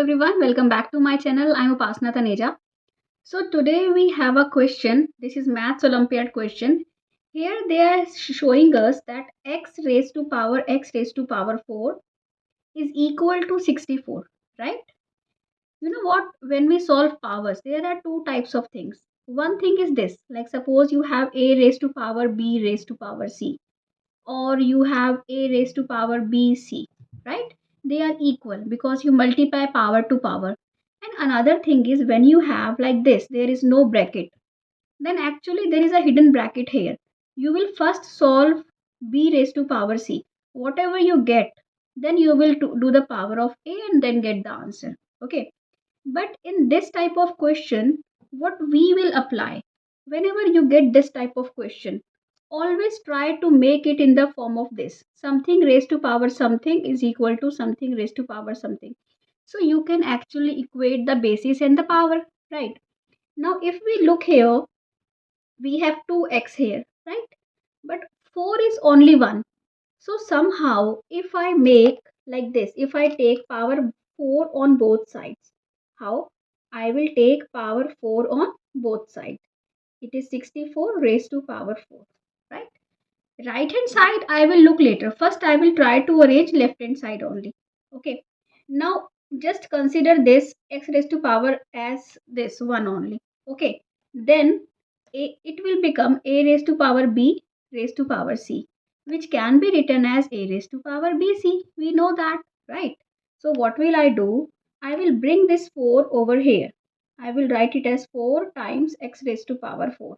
everyone, welcome back to my channel. I'm Upasana Taneja. So today we have a question. This is Math Olympiad question. Here they are showing us that x raised to power x raised to power 4 is equal to 64, right? You know what? When we solve powers, there are two types of things. One thing is this, like suppose you have a raised to power b raised to power c, or you have a raised to power bc, right? They are equal because you multiply power to power. And another thing is when you have like this, there is no bracket, then actually there is a hidden bracket here. You will first solve b raised to power c. Whatever you get, then you will do the power of a and then get the answer. Okay. But in this type of question, what we will apply, whenever you get this type of question, always try to make it in the form of this. Something raised to power something is equal to something raised to power something. So you can actually equate the basis and the power, right? Now if we look here, we have 2x here, right? But 4 is only 1. So somehow if I make like this, if I take power 4 on both sides, how? I will take power 4 on both sides. It is 64 raised to power 4, right? Right hand side I will look later. First I will try to arrange left hand side only. Okay. Now just consider this x raised to power as this one only. Okay. Then it will become a raised to power b raised to power c, which can be written as a raised to power bc. We know that, right? So what will I do? I will bring this 4 over here. I will write it as 4 times x raised to power 4,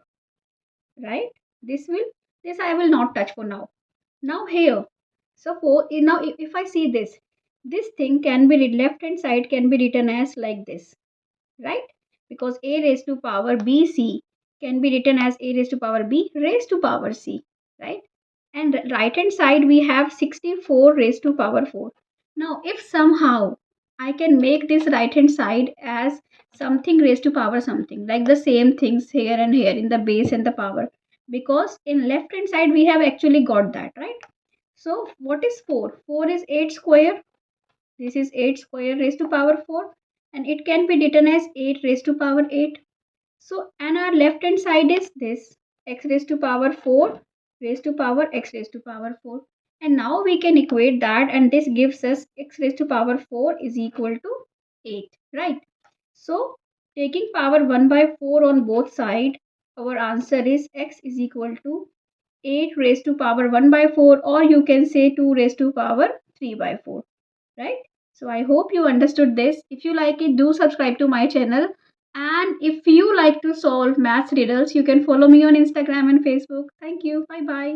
right? This will, this I will not touch for now. Now here, suppose now if I see this thing can be left hand side can be written as like this, right? Because a raised to power bc can be written as a raised to power b raised to power c, right? And right hand side we have 64 raised to power 4. Now if somehow I can make this right hand side as something raised to power something, like the same things here and here in the base and the power, because in left hand side we have actually got that, right? So what is 4? 4 is 8 square. This is 8 square raised to power 4, and it can be written as 8 raised to power 8. So, and our left hand side is this x raised to power 4 raised to power x raised to power 4. And now we can equate that, and this gives us x raised to power 4 is equal to 8, right? So, taking power 1 by 4 on both sides, our answer is x is equal to 8 raised to power 1 by 4, or you can say 2 raised to power 3 by 4, right? So I hope you understood this. If you like it, do subscribe to my channel. And if you like to solve maths riddles, you can follow me on Instagram and Facebook. Thank you. Bye bye.